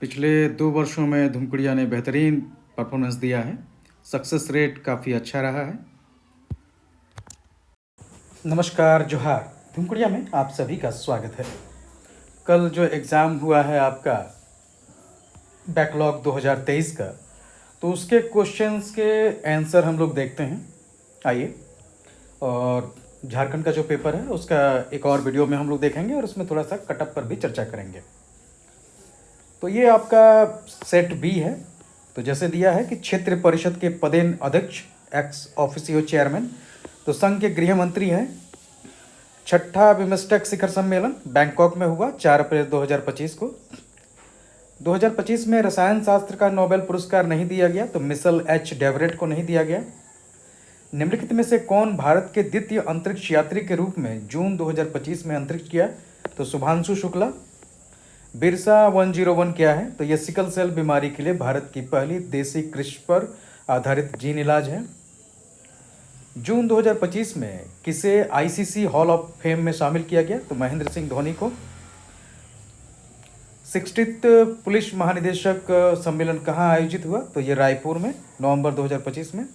पिछले 2 वर्षों में धुमकुड़िया ने बेहतरीन परफॉर्मेंस दिया है। सक्सेस रेट काफ़ी अच्छा रहा है। नमस्कार, जोहार। धुमकुड़िया में आप सभी का स्वागत है। कल जो एग्ज़ाम हुआ है आपका बैकलॉग 2023 का, तो उसके क्वेश्चंस के आंसर हम लोग देखते हैं। आइए, और झारखंड का जो पेपर है उसका एक और वीडियो में हम लोग देखेंगे और उसमें थोड़ा सा कटअप पर भी चर्चा करेंगे। तो ये आपका सेट बी है। तो जैसे दिया है कि क्षेत्र परिषद के पदेन अध्यक्ष एक्स ऑफिसियो चेयरमैन, तो संघ के गृह मंत्री हैं। छठा बिमस्टेक शिखर सम्मेलन बैंकॉक में हुआ 4 अप्रैल 2025 को। 2025 में रसायन शास्त्र का नोबेल पुरस्कार नहीं दिया गया, तो मिशेल एच डेवरेट को नहीं दिया गया। निम्नलिखित में से कौन भारत के द्वितीय अंतरिक्ष यात्री के रूप में जून 2025 में अंतरिक्ष किया? तो शुभांशु शुक्ला। बिरसा 101 क्या है? तो यह सिकल सेल बीमारी के लिए भारत की पहली देसी कृषि पर आधारित जीन इलाज है। जून 2025 में किसे आईसीसी हॉल ऑफ फेम में शामिल किया गया? तो महेंद्र सिंह धोनी को। 60th पुलिस महानिदेशक सम्मेलन कहाँ आयोजित हुआ? तो ये रायपुर में नवंबर 2025 में।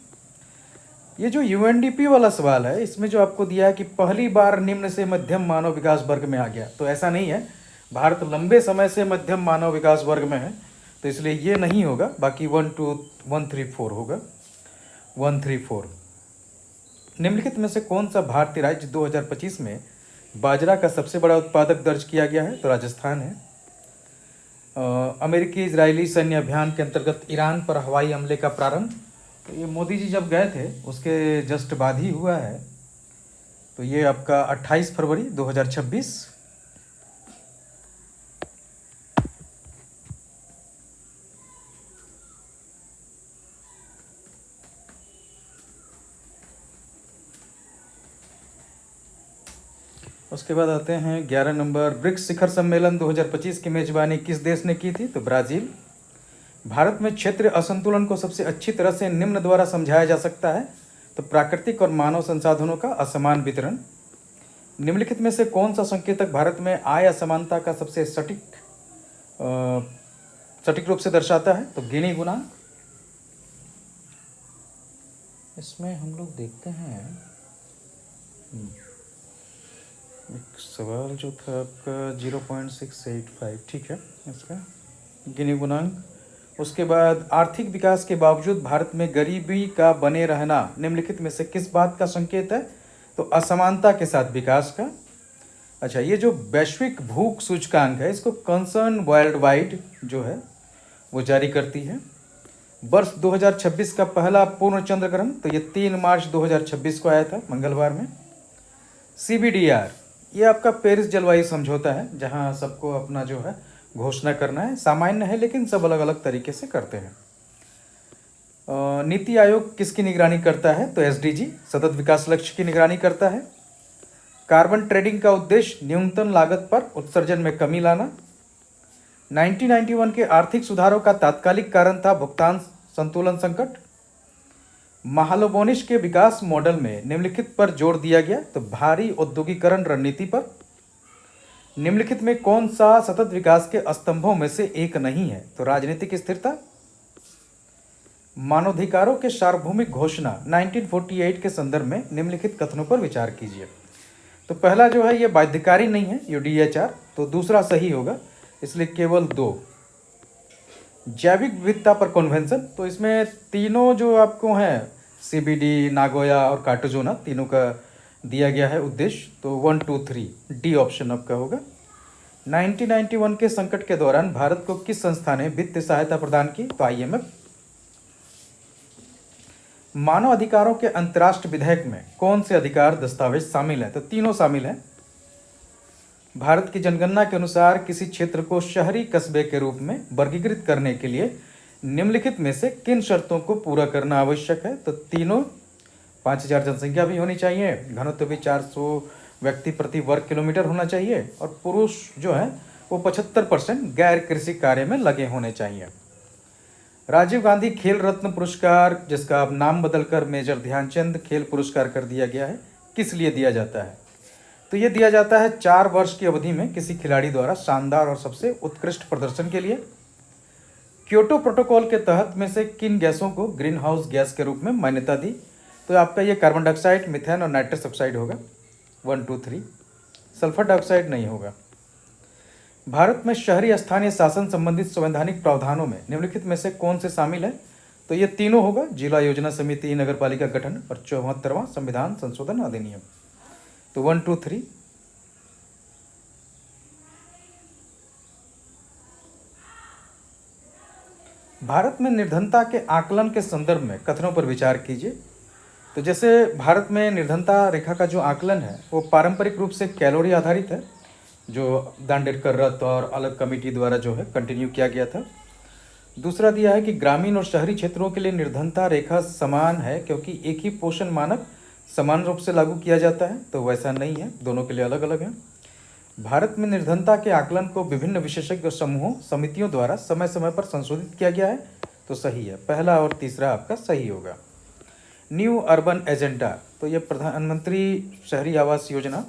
ये जो यूएनडीपी वाला सवाल है, इसमें जो आपको दिया है कि पहली बार निम्न से मध्यम मानव विकास वर्ग में आ गया, तो ऐसा नहीं है। भारत लंबे समय से मध्यम मानव विकास वर्ग में है, तो इसलिए ये नहीं होगा। बाकी 1, 2, 1, 3, 4 होगा। 1, 3, 4। निम्नलिखित में से कौन सा भारतीय राज्य 2025 में बाजरा का सबसे बड़ा उत्पादक दर्ज किया गया है? तो राजस्थान है। अमेरिकी इजरायली सैन्य अभियान के अंतर्गत ईरान पर हवाई हमले का प्रारंभ, तो ये मोदी जी जब गए थे उसके जस्ट बाद ही हुआ है। तो ये आपका 28 फरवरी 2026। उसके बाद आते हैं 11 नंबर, ब्रिक्स शिखर सम्मेलन 2025 की मेजबानी किस देश ने की थी? तो ब्राज़ील। भारत में क्षेत्रीय असंतुलन को सबसे अच्छी तरह से निम्न द्वारा समझाया जा सकता है, तो प्राकृतिक और मानव संसाधनों का असमान वितरण। निम्नलिखित में से कौन सा संकेतक भारत में आय असमानता का सबसे सटीक रूप से दर्शाता है? तो गिनी गुणांक। इसमें हम लोग देखते हैं एक सवाल जो था आपका 0.685, ठीक है, इसका गिनी गुणांक। उसके बाद आर्थिक विकास के बावजूद भारत में गरीबी का बने रहना निम्नलिखित में से किस बात का संकेत है? तो असमानता के साथ विकास का। अच्छा, ये जो वैश्विक भूख सूचकांक है, इसको कंसर्न वर्ल्ड वाइड जो है वो जारी करती है। वर्ष 2026 का पहला पूर्ण चंद्र ग्रहण, तो ये 3 मार्च 2026 को आया था, मंगलवार में। CBDR, ये आपका पेरिस जलवायु समझौता है, जहां सबको अपना जो है घोषणा करना है। सामान्य है लेकिन सब अलग अलग तरीके से करते हैं। नीति आयोग किसकी निगरानी करता है? तो SDG, सतत विकास लक्ष्य की निगरानी करता है। कार्बन ट्रेडिंग का उद्देश्य न्यूनतम लागत पर उत्सर्जन में कमी लाना। 1991 के आर्थिक सुधारों का तात्कालिक कारण था भुगतान संतुलन संकट। महालोबोनिश के विकास मॉडल में निम्नलिखित पर जोर दिया गया, तो भारी औद्योगिकरण रणनीति पर। निम्नलिखित में कौन सा सतत विकास के स्तंभों में से एक नहीं है? तो राजनीतिक स्थिरता। मानवाधिकारों के सार्वभौमिक घोषणा 1948 के संदर्भ में निम्नलिखित कथनों पर विचार कीजिए। तो पहला जो है ये बाध्यकारी नहीं है, UDHR, तो दूसरा सही होगा, इसलिए केवल 2। जैविक विविधता पर कन्वेंशन, तो इसमें तीनों जो आपको हैं CBD, नागोया और कार्टाजोना, तीनों का दिया गया है उद्देश्य, तो 1, 2, 3 डी ऑप्शन आपका होगा। 1991 के संकट के दौरान भारत को किस संस्था ने वित्तीय सहायता प्रदान की? तो IMF। मानव अधिकारों के अंतर्राष्ट्रीय विधेयक में कौन से अधिकार दस्तावेज शामिल है? तो तीनों शामिल हैं। भारत की जनगणना के अनुसार किसी क्षेत्र को शहरी कस्बे के रूप में वर्गीकृत करने के लिए निम्नलिखित में से किन शर्तों को पूरा करना आवश्यक है? तो तीनों, 5000 जनसंख्या भी होनी चाहिए, घनत्व भी 400 व्यक्ति प्रति वर्ग किलोमीटर होना चाहिए, और पुरुष जो है वो 75% गैर कृषि कार्य में लगे होने चाहिए। राजीव गांधी खेल रत्न पुरस्कार, जिसका अब नाम बदलकर मेजर ध्यानचंद खेल पुरस्कार कर दिया गया है, किस लिए दिया जाता है? तो ये दिया जाता है 4 वर्ष की अवधि में किसी खिलाड़ी द्वारा शानदार और सबसे उत्कृष्ट प्रदर्शन के लिए। क्योटो प्रोटोकॉल के तहत में से किन गैसों को ग्रीन हाउस गैस के रूप में मान्यता दी? तो आपका ये कार्बन डाइऑक्साइड, मीथेन और नाइट्रस ऑक्साइड होगा। 1 2 3। सल्फर डाइऑक्साइड नहीं होगा। भारत में शहरी स्थानीय शासन संबंधित संवैधानिक प्रावधानों में निम्नलिखित में से कौन से शामिल है? तो ये तीनों होगा: जिला योजना समिति, नगर पालिका गठन और 74वां संविधान संशोधन अधिनियम। तो 1 2 3। भारत में निर्धनता के आकलन के संदर्भ में कथनों पर विचार कीजिए। तो जैसे भारत में निर्धनता रेखा का जो आकलन है वो पारंपरिक रूप से कैलोरी आधारित है, जो दांडेडकर रथ और अलग कमेटी द्वारा जो है कंटिन्यू किया गया था। दूसरा दिया है कि ग्रामीण और शहरी क्षेत्रों के लिए निर्धनता रेखा समान है क्योंकि एक ही पोषण मानक समान रूप से लागू किया जाता है। तो वैसा नहीं है, दोनों के लिए अलग अलग है। भारत में निर्धनता के आकलन को विभिन्न विशेषज्ञ समूहों, समितियों द्वारा समय समय पर संशोधित किया गया है। तो सही है, पहला और तीसरा आपका सही होगा। न्यू अर्बन एजेंडा, तो ये प्रधानमंत्री शहरी आवास योजना,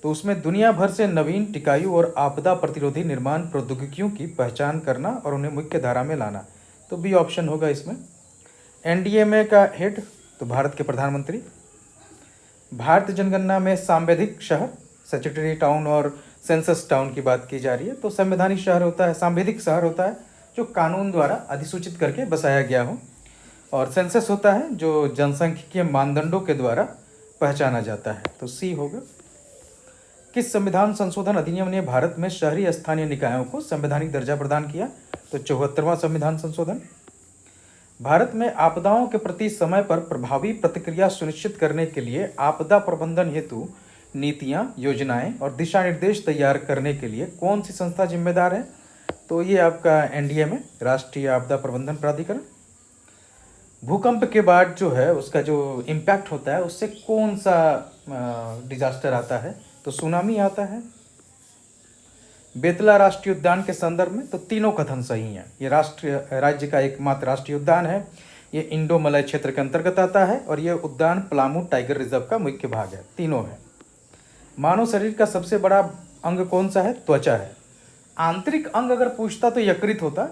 तो उसमें दुनिया भर से नवीन, टिकाऊ और आपदा प्रतिरोधी निर्माण प्रौद्योगिकियों की पहचान करना और उन्हें मुख्य धारा में लाना। तो बी ऑप्शन होगा इसमें। एनडीएमए का हेड, तो भारत के प्रधानमंत्री। भारत जनगणना में सांविधिक शहर, स्टैट्यूटरी टाउन और सेंसस टाउन की बात की जा रही है। तो संवैधानिक शहर होता है, सांविधिक शहर होता है जो कानून द्वारा अधिसूचित करके बसाया गया हो, और सेंसस होता है जो जनसांख्यिकीय मानदंडों के द्वारा पहचाना जाता है। तो सी होगा। किस संविधान संशोधन अधिनियम ने भारत में शहरी स्थानीय निकायों को संवैधानिक दर्जा प्रदान किया? तो 74वां संविधान संशोधन। भारत में आपदाओं के प्रति समय पर प्रभावी प्रतिक्रिया सुनिश्चित करने के लिए आपदा प्रबंधन हेतु नीतियां, योजनाएं और दिशा निर्देश तैयार करने के लिए कौन सी संस्था जिम्मेदार है? तो ये आपका एनडीएमए, राष्ट्रीय आपदा प्रबंधन प्राधिकरण। भूकंप के बाद जो है उसका जो इम्पैक्ट होता है उससे कौन सा डिजास्टर आता है? तो सुनामी आता है। बेतला राष्ट्रीय उद्यान के संदर्भ में तो तीनों कथन सही हैं। ये राज्य का एकमात्र राष्ट्रीय उद्यान है। ये इंडो मलय क्षेत्र के अंतर्गत आता है और ये उद्यान पलामू टाइगर रिजर्व का मुख्य भाग है। तीनों है। मानव शरीर का सबसे बड़ा अंग कौन सा है? त्वचा है। आंतरिक अंग अगर पूछता तो यकृत होता।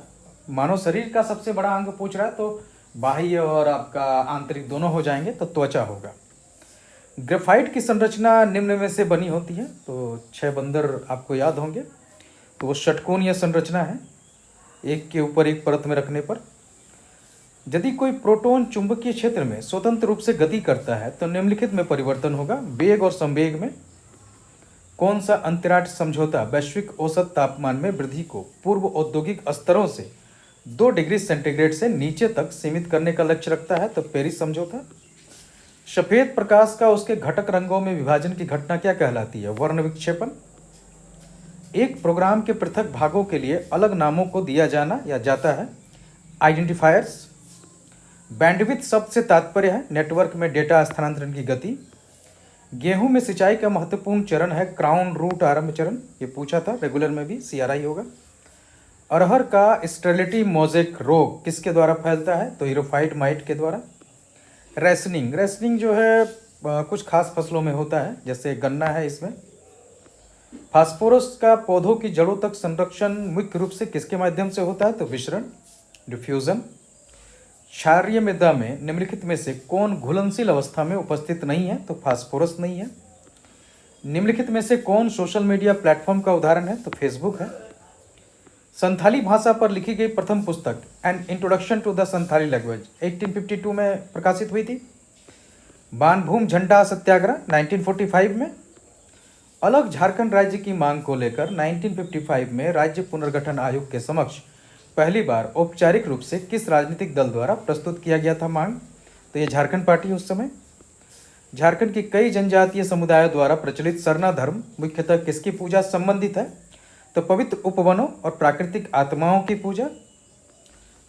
मानव शरीर का सबसे बड़ा अंग पूछ रहा है तो बाह्य और आपका आंतरिक दोनों हो जाएंगे, तो त्वचा होगा। ग्रेफाइट की संरचना निम्न में से बनी होती है। तो 6 बंदर आपको याद होंगे। तो वो षटकोणीय संरचना है, एक के ऊपर एक परत में रखने पर। यदि कोई प्रोटॉन चुंबकीय क्षेत्र में स्वतंत्र रूप से गति करता है तो निम्नलिखित में परिवर्तन होगा। वेग और संवेग में कौन सा अंतर्राष्ट्रीय समझौता वैश्विक औसत तापमान में वृद्धि को पूर्व औद्योगिक स्तरों से 2 डिग्री सेंटीग्रेड से नीचे तक सीमित करने का लक्ष्य रखता है? तो पेरिस समझौता। सफेद प्रकाश का उसके घटक रंगों में विभाजन की घटना क्या कहलाती है? वर्ण विक्षेपण। एक प्रोग्राम के पृथक भागों के लिए अलग नामों को दिया जाना या जाता है आइडेंटिफायर्स। बैंडविड्थ शब्द से तात्पर्य है नेटवर्क में डेटा स्थानांतरण की गति। गेहूं में सिंचाई का महत्वपूर्ण चरण है क्राउन रूट आरंभ चरण। ये पूछा था, रेगुलर में भी CRI होगा। अरहर का स्टेरिलिटी मोज़ेक रोग किसके द्वारा फैलता है? तो हीरोफाइट माइट के द्वारा। रेशनिंग जो है कुछ खास फसलों में होता है, जैसे गन्ना है इसमें। फास्फोरस का पौधों की जड़ों तक संरक्षण मुख्य रूप से किसके माध्यम से होता है? तो विसरण, डिफ्यूजन। क्षारीय मृदा में निम्नलिखित में से कौन घुलनशील अवस्था में उपस्थित नहीं है? तो फास्फोरस नहीं है। निम्नलिखित में से कौन सोशल मीडिया प्लेटफॉर्म का उदाहरण है? तो फेसबुक है। संथाली भाषा पर लिखी गई प्रथम पुस्तक an introduction to the Santhali language 1852 में प्रकाशित हुई थी। बानभूम झंडा सत्याग्रह 1945 में। अलग झारखंड राज्य की मांग को लेकर 1955 में राज्य पुनर्गठन आयोग के समक्ष पहली बार औपचारिक रूप से किस राजनीतिक दल द्वारा प्रस्तुत किया गया था मांग? तो ये झारखंड पार्टी उस समय। झारखंड की कई जनजातीय समुदायों द्वारा प्रचलित सरना धर्म मुख्यतः किसकी पूजा संबंधित है? तो पवित्र उपवनों और प्राकृतिक आत्माओं की पूजा।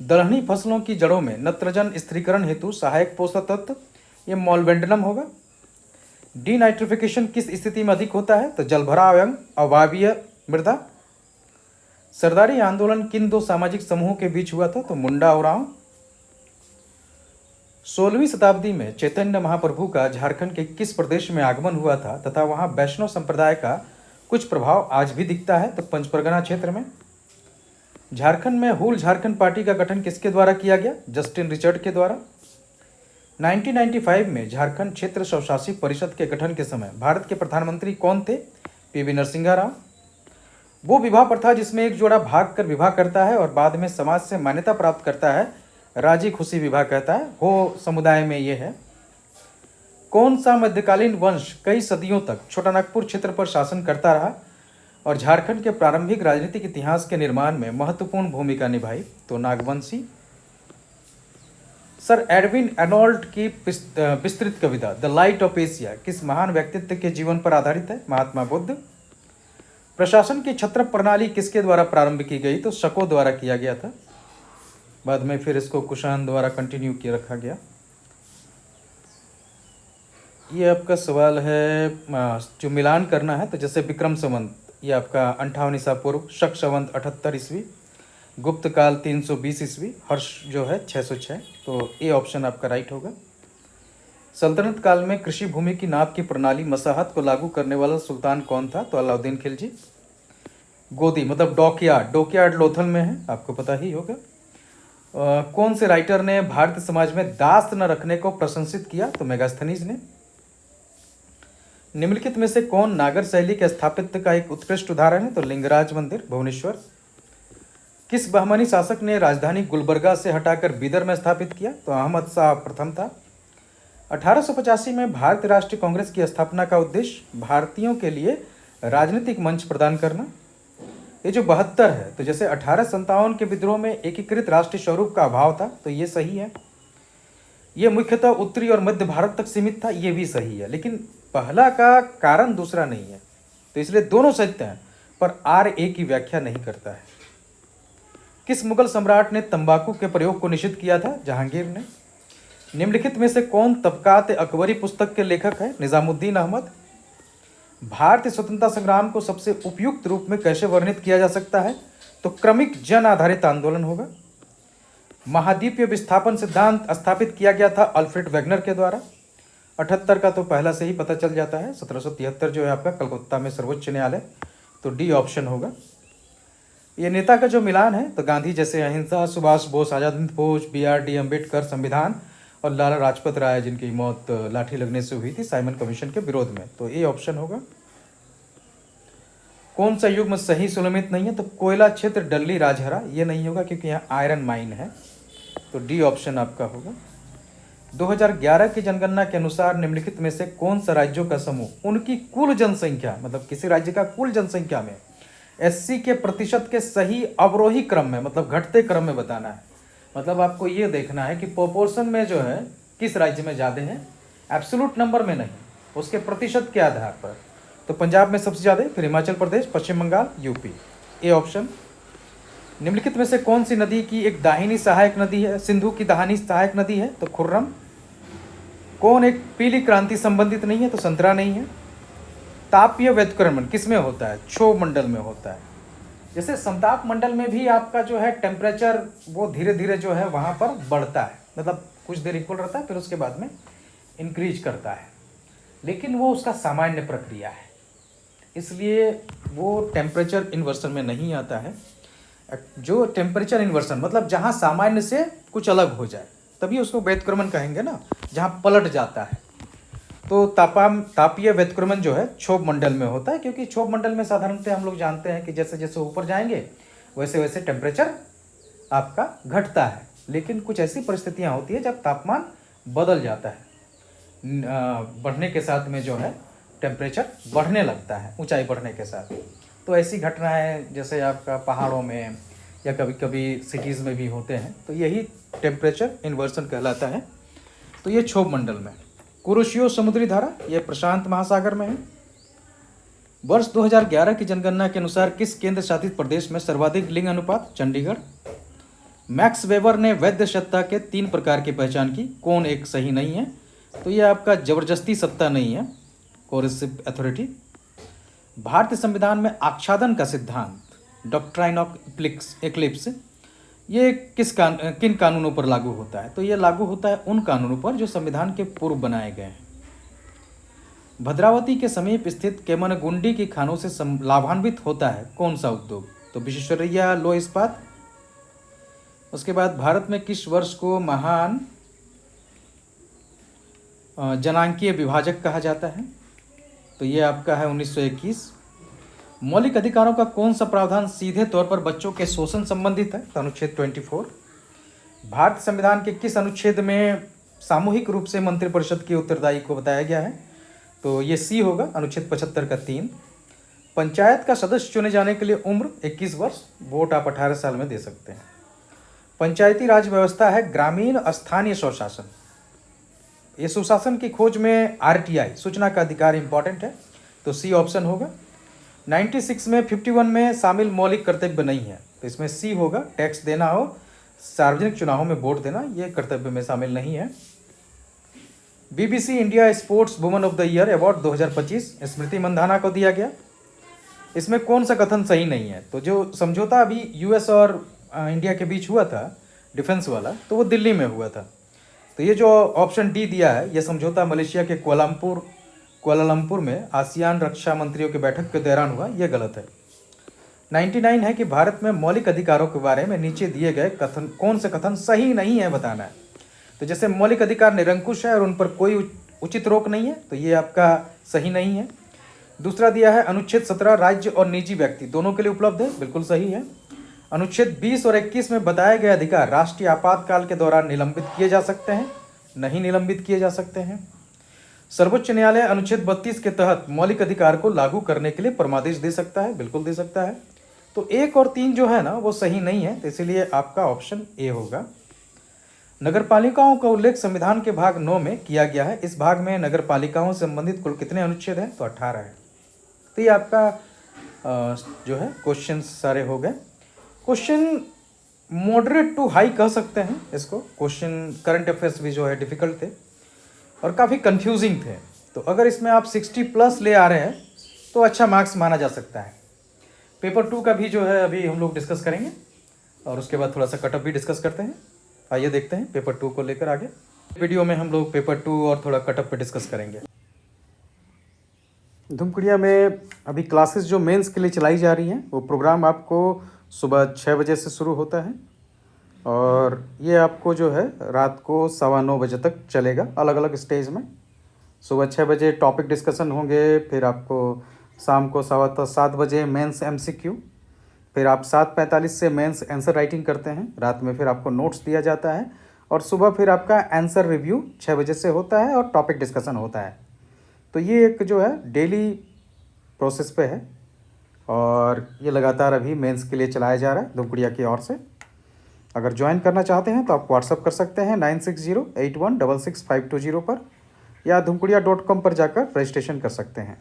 दलहनी फसलों की जड़ों में नत्रजन स्थिरीकरण हेतु सहायक पोषक तत्व, ये मॉलिब्डेनम होगा। डीनाइट्रिफिकेशन किस स्थिति में अधिक होता है? तो जलभराव एवं अवायवीय मृदा। सरदारी आंदोलन किन 2 सामाजिक समूहों के बीच हुआ था? तो मुंडा उरांव। 16वीं शताब्दी में चैतन्य महाप्रभु का झारखंड के किस प्रदेश में आगमन हुआ था तथा वहां वैष्णव संप्रदाय का कुछ प्रभाव आज भी दिखता है? तो पंचपरगना क्षेत्र में। झारखंड में हुल झारखंड पार्टी का गठन किसके द्वारा किया गया? जस्टिन रिचर्ड के द्वारा। 1995 में झारखंड क्षेत्र स्वशासी परिषद के गठन के समय भारत के प्रधानमंत्री कौन थे? पीवी नरसिंहा राव। वो विवाह प्रथा जिसमें एक जोड़ा भाग कर विवाह करता है और बाद में समाज से मान्यता प्राप्त करता है, राजी खुशी विवाह कहता है, वो समुदाय में ये है। कौन सा मध्यकालीन वंश कई सदियों तक छोटानागपुर क्षेत्र पर शासन करता रहा और झारखंड के प्रारंभिक राजनीतिक इतिहास के निर्माण में महत्वपूर्ण भूमिका निभाई? तो नागवंशी। सर एडविन अर्नोल्ड की विस्तृत कविता द लाइट ऑफ एशिया किस महान व्यक्तित्व के जीवन पर आधारित है? महात्मा बुद्ध। प्रशासन की छत्र प्रणाली किसके द्वारा प्रारंभ की गई? तो शको द्वारा किया गया था, बाद में फिर इसको कुषाण द्वारा कंटिन्यू किया रखा गया। ये आपका सवाल है जो मिलान करना है, तो जैसे विक्रम संवत ये आपका 58 ईसा पूर्व, शक संवत 78 ईस्वी, गुप्त काल 320 ईस्वी, हर्ष जो है 606, तो ए ऑप्शन आपका राइट होगा। सल्तनत काल में कृषि भूमि की नाप की प्रणाली मसाहत को लागू करने वाला सुल्तान कौन था? तो अलाउद्दीन खिलजी। गोदी मतलब डॉकयार्ड, डॉकयार्ड लोथल में है, आपको पता ही होगा। कौन से राइटर ने भारतीय समाज में दास न रखने को प्रशंसित किया? तो मेगास्थनीज ने। निम्नलिखित में से कौन नागर शैली के स्थापत्य का एक उत्कृष्ट उदाहरण है? तो लिंगराज मंदिर, भुवनेश्वर। किस बहमनी शासक ने राजधानी गुलबर्गा से हटाकर बीदर में स्थापित किया? तो अहमद शाह प्रथम था। 1885 में भारतीय राष्ट्रीय कांग्रेस की स्थापना का उद्देश्य भारतीयों के लिए राजनीतिक मंच प्रदान करना। ये जो 72 है, तो जैसे 1857 के विद्रोह में एकीकृत राष्ट्रीय स्वरूप का अभाव था, तो ये सही है। ये मुख्यतः उत्तरी और मध्य भारत तक सीमित था, ये भी सही है, लेकिन पहला का कारण दूसरा नहीं है, तो इसलिए दोनों सत्य हैं, पर आर ए की व्याख्या नहीं करता है। किस मुगल सम्राट ने तंबाकू के प्रयोग को निषिद्ध किया था? जहांगीर ने। निम्नलिखित में से कौन तबकात अकबरी पुस्तक के लेखक है? निजामुद्दीन अहमद। भारतीय स्वतंत्रता संग्राम को सबसे उपयुक्त रूप में कैसे वर्णित किया जा सकता है? तो क्रमिक जन आधारित आंदोलन होगा। महाद्वीपीय विस्थापन सिद्धांत स्थापित किया गया था अल्फ्रेड वेगनर के द्वारा। 78 का तो पहला से ही पता चल जाता है, 1773 जो है आपका कलकत्ता में सर्वोच्च न्यायालय, तो डी ऑप्शन होगा। ये नेता का जो मिलान है, तो गांधी जैसे अहिंसा, सुभाष बोस आजाद हिंद फौज, BRD अम्बेडकर संविधान, और लाला लाजपत राय जिनकी मौत लाठी लगने से हुई थी साइमन कमीशन के विरोध में, तो ए ऑप्शन होगा। कौन सा युग्म सही सुलमित नहीं है? तो कोयला क्षेत्र डल्ली राजहरा, ये नहीं होगा क्योंकि यहाँ आयरन माइन है, तो डी ऑप्शन आपका होगा। 2011 की जनगणना के अनुसार निम्नलिखित में से कौन सा राज्यों का समूह उनकी कुल जनसंख्या, मतलब किसी राज्य का कुल जनसंख्या में SC के प्रतिशत के सही अवरोही क्रम में, मतलब घटते क्रम में बताना है। मतलब आपको ये देखना है कि प्रोपोर्शन में जो है किस राज्य में ज़्यादा है, एब्सोल्यूट नंबर में नहीं, उसके प्रतिशत के आधार पर। तो पंजाब में सबसे ज़्यादा, फिर हिमाचल प्रदेश, पश्चिम बंगाल, यूपी, ए ऑप्शन। निम्नलिखित में से कौन सी नदी की एक दाहिनी सहायक नदी है? सिंधु की दाहिनी सहायक नदी है, तो खुर्रम। कौन एक पीली क्रांति संबंधित नहीं है? तो संतरा नहीं है। तापीय व्युत्क्रमण किस में होता है? क्षोभ मंडल में होता है। जैसे समताप मंडल में भी आपका जो है टेम्परेचर वो धीरे धीरे जो है वहाँ पर बढ़ता है, मतलब कुछ देर इक्वल रहता है, फिर उसके बाद में इंक्रीज करता है, लेकिन वो उसका सामान्य प्रक्रिया है, इसलिए वो टेम्परेचर इन्वर्सन में नहीं आता है। जो टेम्परेचर इन्वर्सन मतलब जहाँ सामान्य से कुछ अलग हो जाए, तभी उसको व्युत्क्रमण कहेंगे ना, जहाँ पलट जाता है। तो तापीय व्युत्क्रमण जो है क्षोभ मंडल में होता है, क्योंकि क्षोभ मंडल में साधारणतः हम लोग जानते हैं कि जैसे जैसे ऊपर जाएंगे वैसे वैसे टेम्परेचर आपका घटता है, लेकिन कुछ ऐसी परिस्थितियां होती है जब तापमान बदल जाता है, बढ़ने के साथ में जो है टेम्परेचर बढ़ने लगता है ऊंचाई बढ़ने के साथ। तो ऐसी घटनाएं जैसे आपका पहाड़ों में या कभी कभी सिटीज़ में भी होते हैं, तो यही टेम्परेचर इन्वर्सन कहलाता है। तो ये क्षोभ मंडल में। कुरोशियो समुद्री धारा, यह प्रशांत महासागर में है। वर्ष 2011 की जनगणना के अनुसार किस केंद्र शासित प्रदेश में सर्वाधिक लिंग अनुपात? चंडीगढ़। मैक्स वेबर ने वैध सत्ता के 3 प्रकार की पहचान की, कौन एक सही नहीं है? तो यह आपका जबरदस्ती सत्ता नहीं है, कोरेसिव अथॉरिटी। भारतीय संविधान में आच्छादन का सिद्धांत, डॉक्ट्राइन ऑफ एक्लिप्स, ये किन कानूनों पर लागू होता है? तो ये लागू होता है उन कानूनों पर जो संविधान के पूर्व बनाए गए हैं। भद्रावती के समीप स्थित केमनगुंडी की खानों से लाभान्वित होता है कौन सा उद्योग? तो विश्वेश्वरैया लो इस्पात। उसके बाद भारत में किस वर्ष को महान जनांकीय विभाजक कहा जाता है? तो ये आपका है 1921। मौलिक अधिकारों का कौन सा प्रावधान सीधे तौर पर बच्चों के शोषण संबंधित है? तो अनुच्छेद 24। भारत संविधान के किस अनुच्छेद में सामूहिक रूप से मंत्रिपरिषद की उत्तरदायी को बताया गया है? तो ये सी होगा, अनुच्छेद 75 का 3। पंचायत का सदस्य चुने जाने के लिए उम्र 21 वर्ष, वोट आप 18 साल में दे सकते हैं। पंचायती राज व्यवस्था है ग्रामीण स्थानीय स्वशासन। ये सुशासन की खोज में आरटीआई सूचना का अधिकार इंपॉर्टेंट है, तो सी ऑप्शन होगा। 96 में 51 में शामिल मौलिक कर्तव्य नहीं है, तो इसमें सी होगा। टैक्स देना हो, सार्वजनिक चुनावों में वोट देना, ये कर्तव्य में शामिल नहीं है। BBC India sports woman of the year award 2025 Smriti Mandhana को दिया गया। इसमें कौन सा कथन सही नहीं है? तो जो समझौता अभी यूएस और इंडिया के बीच हुआ था डिफेंस वाला, तो वो दिल्ली में हुआ था। तो ये जो ऑप्शन डी दिया है, ये समझौता मलेशिया के कुआलालंपुर में आसियान रक्षा मंत्रियों की बैठक के दौरान हुआ, ये गलत है। 99 है कि भारत में मौलिक अधिकारों के बारे में नीचे दिए गए कथन कौन से कथन सही नहीं है बताना है। तो जैसे मौलिक अधिकार निरंकुश है और उन पर कोई उचित रोक नहीं है, तो ये आपका सही नहीं है। दूसरा दिया है अनुच्छेद 17 राज्य और निजी व्यक्ति दोनों के लिए उपलब्ध है, बिल्कुल सही है। अनुच्छेद 20 और 21 में बताए गए अधिकार राष्ट्रीय आपातकाल के दौरान निलंबित किए जा सकते हैं, नहीं निलंबित किए जा सकते हैं। सर्वोच्च न्यायालय अनुच्छेद 32 के तहत मौलिक अधिकार को लागू करने के लिए परमादेश दे सकता है, बिल्कुल दे सकता है। तो 1 और 3 जो है ना वो सही नहीं है, तो इसलिए आपका ऑप्शन ए होगा। नगरपालिकाओं का उल्लेख संविधान के भाग 9 में किया गया है। इस भाग में नगरपालिकाओं से संबंधित कुल कितने अनुच्छेद हैं? तो 18 है। तो ये आपका जो है क्वेश्चन सारे हो गए। क्वेश्चन मॉडरेट टू हाई कह सकते हैं इसको। क्वेश्चन करंट अफेयर्स भी जो है डिफिकल्ट थे और काफ़ी कंफ्यूजिंग थे। तो अगर इसमें आप 60+ ले आ रहे हैं तो अच्छा मार्क्स माना जा सकता है। पेपर 2 का भी जो है अभी हम लोग डिस्कस करेंगे और उसके बाद थोड़ा सा कटअप भी डिस्कस करते हैं। आइए देखते हैं पेपर 2 को लेकर आगे। वीडियो में हम लोग पेपर 2 और थोड़ा कटअप पे डिस्कस करेंगे। धूमकुड़िया में अभी क्लासेस जो मेंस के लिए चलाई जा रही हैं, वो प्रोग्राम आपको सुबह 6 बजे से शुरू होता है और ये आपको जो है रात को 9:15 बजे तक चलेगा, अलग अलग स्टेज में। सुबह 6 बजे टॉपिक डिस्कशन होंगे, फिर आपको शाम को 7:15 बजे मेंस MCQ, फिर आप 7:45 से मेंस आंसर राइटिंग करते हैं। रात में फिर आपको नोट्स दिया जाता है और सुबह फिर आपका आंसर रिव्यू 6 बजे से होता है और टॉपिक डिस्कशन होता है। तो ये एक जो है डेली प्रोसेस पे है और ये लगातार अभी मेंस के लिए चलाया जा रहा है धूमकुड़िया की ओर से। अगर ज्वाइन करना चाहते हैं तो आप व्हाट्सअप कर सकते हैं 9608166520 पर या धूमकुड़िया.com पर जाकर रजिस्ट्रेशन कर सकते हैं।